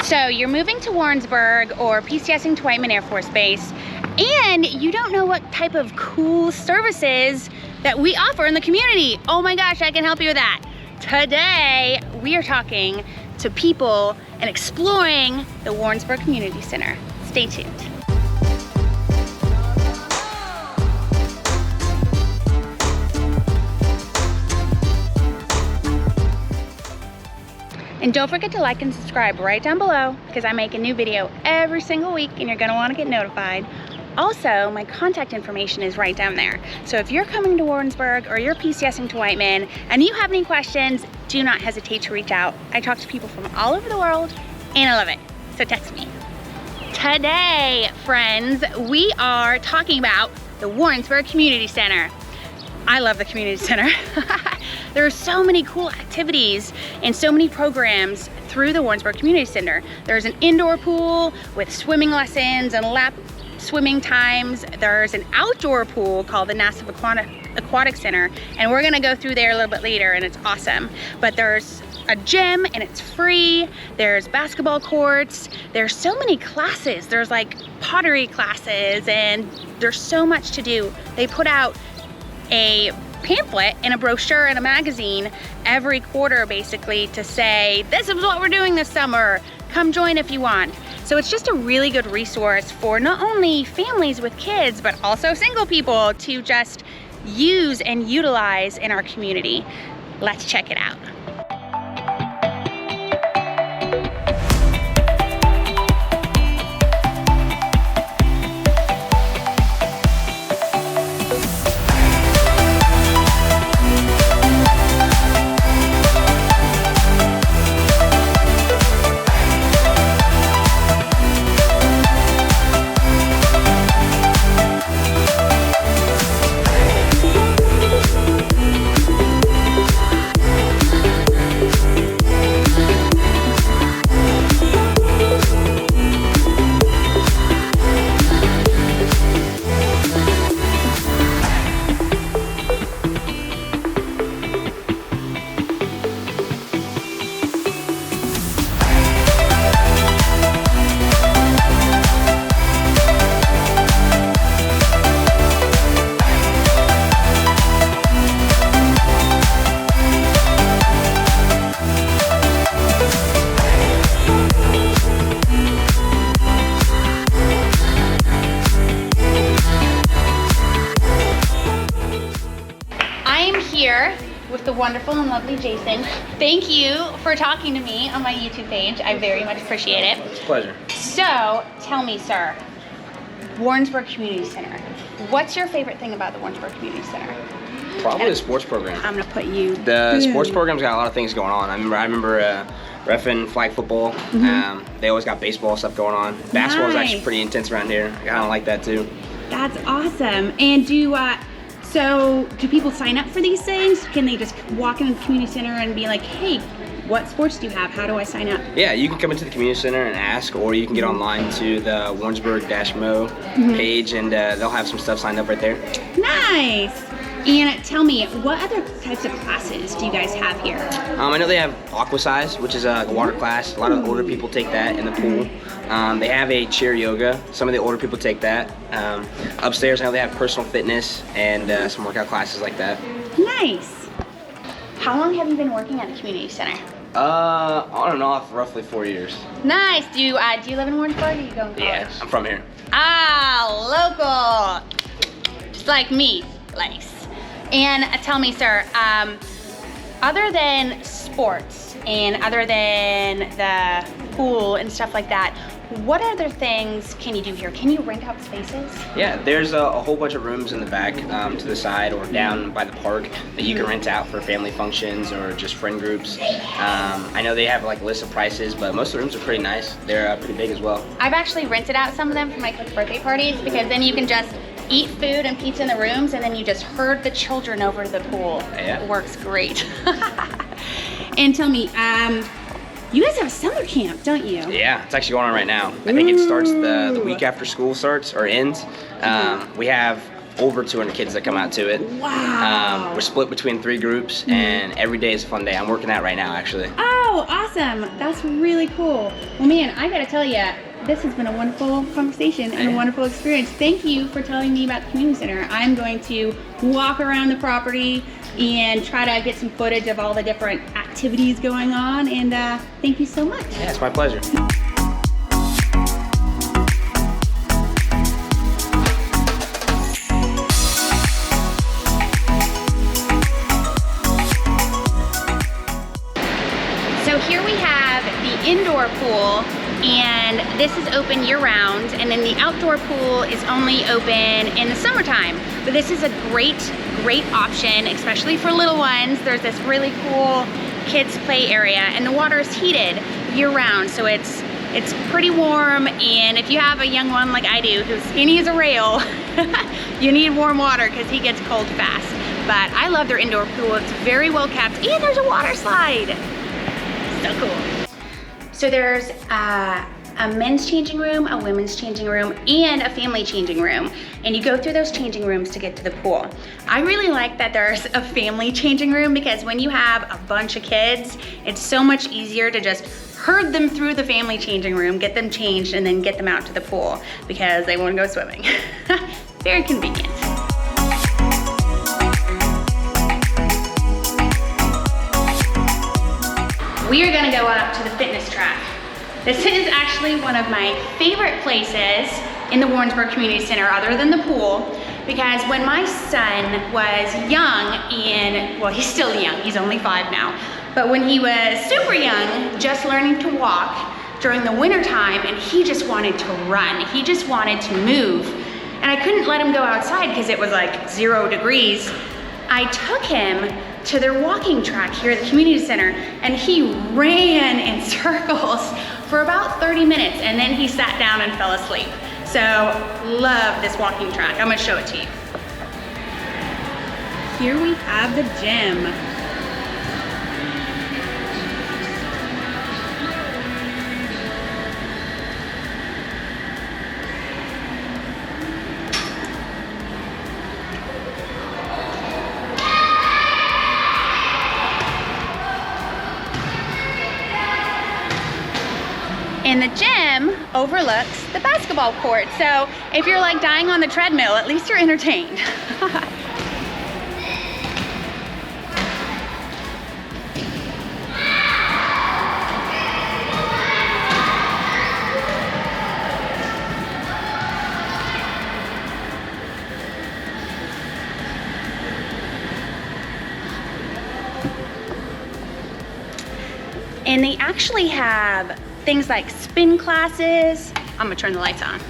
So you're moving to Warrensburg or PCSing to Whiteman Air Force Base, and you don't know what type of cool services that we offer in the community. Oh my gosh, I can help you with that. Today, we are talking to people and exploring the Warrensburg Community Center. Stay tuned. And don't forget to like and subscribe right down below, because I make a new video every single week and you're gonna wanna get notified. Also, my contact information is right down there. So if you're coming to Warrensburg or you're PCSing to Whiteman and you have any questions, do not hesitate to reach out. I talk to people from all over the world and I love it. So text me. Today, friends, we are talking about the Warrensburg Community Center. I love the community center. There are so many cool activities and so many programs through the Warrensburg Community Center. There's an indoor pool with swimming lessons and lap swimming times. There's an outdoor pool called the NASA Aquatic Center, and we're gonna go through there a little bit later, and it's awesome. But there's a gym and it's free. There's basketball courts. There's so many classes. There's like pottery classes, and there's so much to do. They put out a pamphlet and a brochure and a magazine every quarter, basically, to say, this is what we're doing this summer. Come join if you want. So it's just a really good resource for not only families with kids, but also single people to just use and utilize in our community. Let's check it out. With the wonderful and lovely Jason. Thank you for talking to me on my YouTube page. I very much appreciate it. It's a pleasure. So, tell me, sir, Warrensburg Community Center. What's your favorite thing about the Warrensburg Community Center? Probably the sports program. I'm gonna put you. The sports program's got a lot of things going on. I remember reffing flag football. They always got baseball stuff going on. Basketball is actually pretty intense around here. I kind of like that too. That's awesome. And so do people sign up for these things? Can they just walk into the community center and be like, hey, what sports do you have? How do I sign up? Yeah, you can come into the community center and ask, or you can get online to the Warrensburg-Mo page, and they'll have some stuff signed up right there. Nice. And tell me, what other types of classes do you guys have here? I know they have aquasize, which is a water class. A lot of older people take that in the pool. They have a chair yoga. Some of the older people take that. Upstairs, I know they have personal fitness and some workout classes like that. Nice. How long have you been working at the community center? On and off, roughly 4 years. Nice. Do you live in Warrensburg, or are you going to college? Yeah, I'm from here. Ah, local. Just like me. Nice. And tell me, sir, other than sports and other than the pool and stuff like that, what other things can you do here? Can you rent out spaces? Yeah, there's a whole bunch of rooms in the back to the side or down by the park that you can rent out for family functions or just friend groups. I know they have like lists of prices, but most of the rooms are pretty nice. They're pretty big as well. I've actually rented out some of them for my kids' birthday parties, because then you can just eat food and pizza in the rooms, and then you just herd the children over to the pool. Yeah. It works great. And tell me, you guys have summer camp, don't you? Yeah, it's actually going on right now. I think it starts the week after school starts or ends. We have over 200 kids that come out to it. Wow. We're split between 3 groups, and every day is a fun day. I'm working out right now, actually. Oh, awesome. That's really cool. Well, man, I gotta tell you, this has been a wonderful conversation and a wonderful experience. Thank you for telling me about the community center. I'm going to walk around the property and try to get some footage of all the different activities going on, and thank you so much. Yeah, it's my pleasure. So here we have the indoor pool, and this is open year-round, and then the outdoor pool is only open in the summertime. But this is a great option, especially for little ones. There's this really cool kids play area, and the water is heated year-round, so it's pretty warm. And if you have a young one like I do, who's skinny as a rail, you need warm water because he gets cold fast. But I love their indoor pool. It's very well kept, and there's a water slide. So cool. So there's a men's changing room, a women's changing room, and a family changing room. And you go through those changing rooms to get to the pool. I really like that there's a family changing room, because when you have a bunch of kids, it's so much easier to just herd them through the family changing room, get them changed, and then get them out to the pool because they want to go swimming. Very convenient. We are gonna go up to the fitness track. This is actually one of my favorite places in the Warrensburg Community Center, other than the pool, because when my son was young, and well, he's still young, he's only 5 now, but when he was super young, just learning to walk during the winter time, and he just wanted to run, he just wanted to move, and I couldn't let him go outside because it was like 0 degrees. I took him to their walking track here at the community center, and he ran in circles for about 30 minutes, and then he sat down and fell asleep. So love this walking track. I'm gonna show it to you. Here we have the gym. And the gym overlooks the basketball court. So if you're like dying on the treadmill, at least you're entertained. And they actually have things like spin classes. I'm gonna turn the lights on.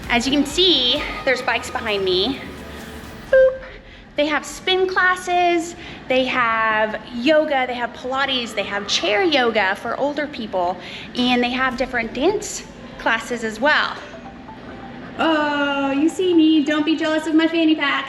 As you can see, there's bikes behind me. Boop. They have spin classes, they have yoga, they have Pilates, they have chair yoga for older people, and they have different dance classes as well. Oh, you see me, don't be jealous of my fanny pack.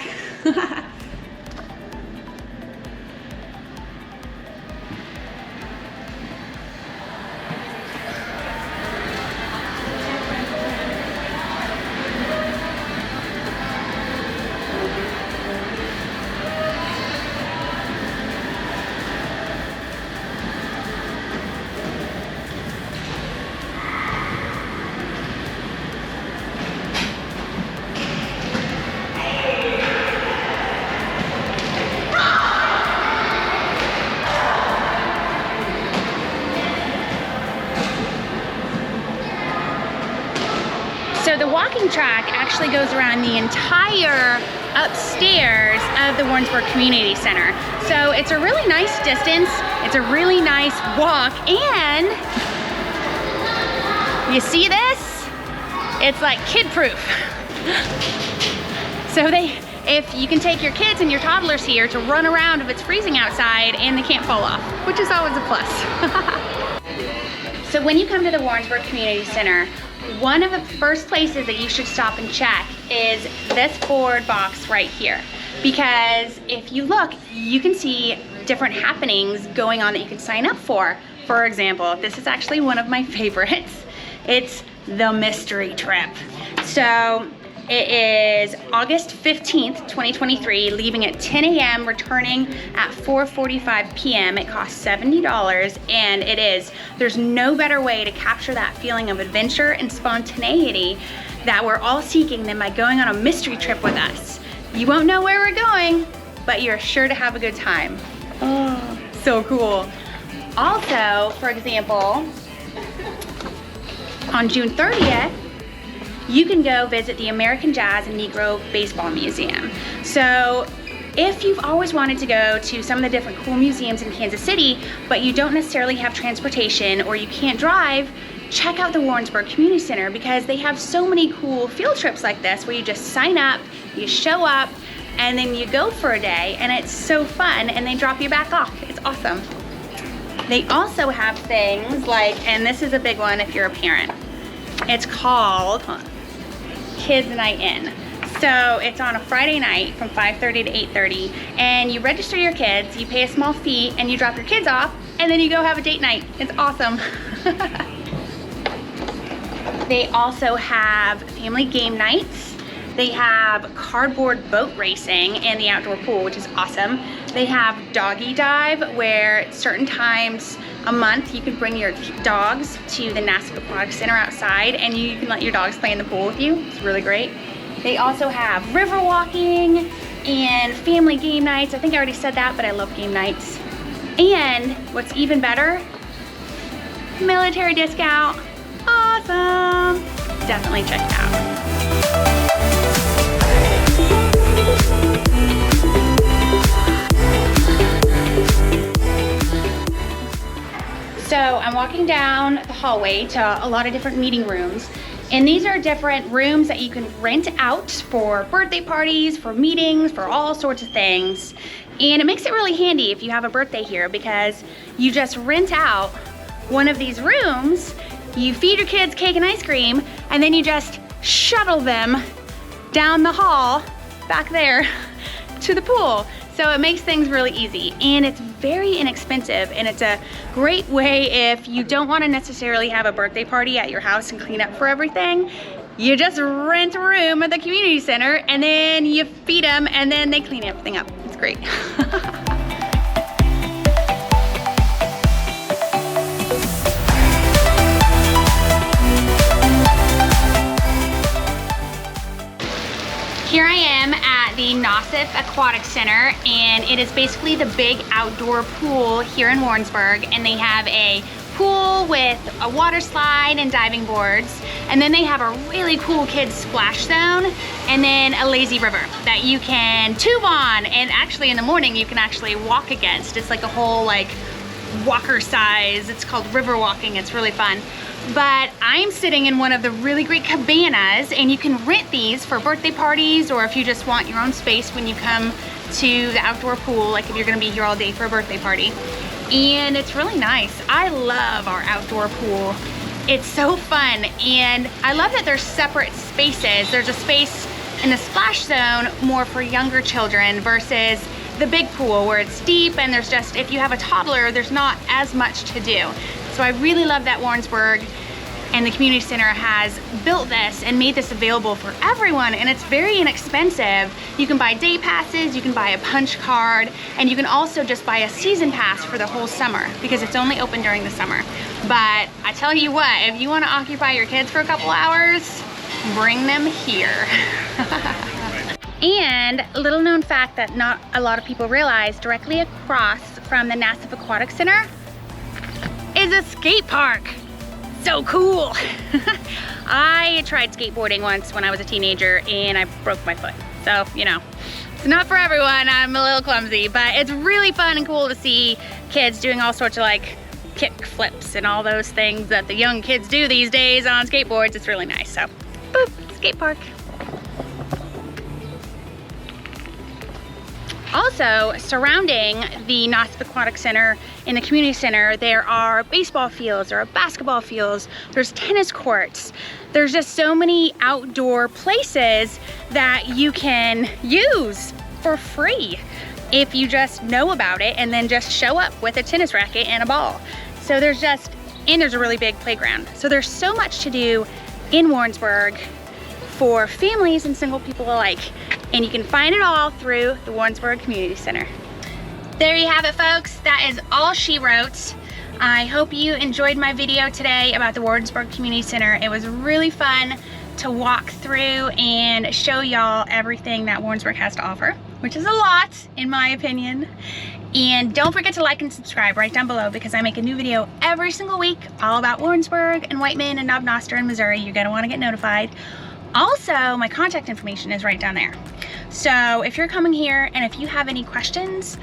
So the walking track actually goes around the entire upstairs of the Warrensburg Community Center. So it's a really nice distance, it's a really nice walk, and you see this? It's like kid-proof. So if you can take your kids and your toddlers here to run around if it's freezing outside and they can't fall off, which is always a plus. So when you come to the Warrensburg Community Center, one of the first places that you should stop and check is this board box right here. Because if you look, you can see different happenings going on that you can sign up for. For example, this is actually one of my favorites. It's the mystery trip. So It is August 15th, 2023, leaving at 10 a.m., returning at 4:45 p.m. It costs $70, and there's no better way to capture that feeling of adventure and spontaneity that we're all seeking than by going on a mystery trip with us. You won't know where we're going, but you're sure to have a good time. Oh, so cool. Also, for example, on June 30th, you can go visit the American Jazz and Negro Baseball Museum. So if you've always wanted to go to some of the different cool museums in Kansas City, but you don't necessarily have transportation or you can't drive, check out the Warrensburg Community Center, because they have so many cool field trips like this where you just sign up, you show up, and then you go for a day, and it's so fun, and they drop you back off. It's awesome. They also have things like, and this is a big one if you're a parent, it's called Kids Night In. So it's on a Friday night from 5:30 to 8:30, and you register your kids, you pay a small fee, and you drop your kids off, and then you go have a date night. It's awesome. They also have family game nights. They have cardboard boat racing in the outdoor pool, which is awesome. They have doggy dive, where at certain times a month you can bring your dogs to the Aquatic Center outside, and you can let your dogs play in the pool with you. It's really great. They also have river walking and family game nights. I think I already said that, but I love game nights. And what's even better, military discount. Awesome. Definitely check it out. So I'm walking down the hallway to a lot of different meeting rooms, and these are different rooms that you can rent out for birthday parties, for meetings, for all sorts of things. And it makes it really handy if you have a birthday here, because you just rent out one of these rooms, you feed your kids cake and ice cream, and then you just shuttle them down the hall back there to the pool. So it makes things really easy, and it's very inexpensive, and it's a great way if you don't want to necessarily have a birthday party at your house and clean up for everything. You just rent a room at the community center, and then you feed them, and then they clean everything up. It's great. Here I am at the Aquatic Center, and it is basically the big outdoor pool here in Warrensburg, and they have a pool with a water slide and diving boards, and then they have a really cool kids splash zone, and then a lazy river that you can tube on, and actually in the morning you can actually walk against. It's like a whole like walker size. It's called river walking. It's really fun. But I'm sitting in one of the really great cabanas, and you can rent these for birthday parties, or if you just want your own space when you come to the outdoor pool, like if you're gonna be here all day for a birthday party. And it's really nice. I love our outdoor pool. It's so fun, and I love that there's separate spaces. There's a space in the splash zone more for younger children versus the big pool where it's deep, and there's just, if you have a toddler, there's not as much to do. So I really love that Warrensburg and the community center has built this and made this available for everyone, and it's very inexpensive. You can buy day passes, you can buy a punch card, and you can also just buy a season pass for the whole summer, because it's only open during the summer. But I tell you what, if you want to occupy your kids for a couple hours, bring them here. And a little known fact that not a lot of people realize, directly across from the Aquatic Center is a skate park. So cool. I tried skateboarding once when I was a teenager, and I broke my foot. So, you know, it's not for everyone. I'm a little clumsy, but it's really fun and cool to see kids doing all sorts of like kick flips and all those things that the young kids do these days on skateboards. It's really nice. So, boop, skate park. Also, surrounding the Aquatic Center in the community center, there are baseball fields, there are basketball fields, there's tennis courts. There's just so many outdoor places that you can use for free if you just know about it and then just show up with a tennis racket and a ball. So there's just, and there's a really big playground. So there's so much to do in Warrensburg for families and single people alike. And you can find it all through the Warrensburg Community Center. There you have it, folks. That is all she wrote. I hope you enjoyed my video today about the Warrensburg Community Center. It was really fun to walk through and show y'all everything that Warrensburg has to offer, which is a lot in my opinion. And don't forget to like and subscribe right down below, because I make a new video every single week all about Warrensburg and Whiteman and Knob Noster in Missouri. You're gonna wanna get notified. Also, my contact information is right down there. So if you're coming here and if you have any questions,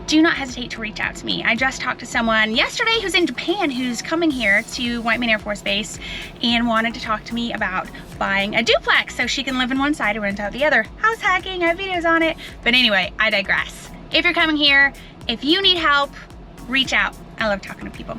do not hesitate to reach out to me. I just talked to someone yesterday who's in Japan who's coming here to Whiteman Air Force Base and wanted to talk to me about buying a duplex so she can live in one side and rent out the other. House hacking, I have videos on it. But anyway, I digress. If you're coming here, if you need help, reach out. I love talking to people.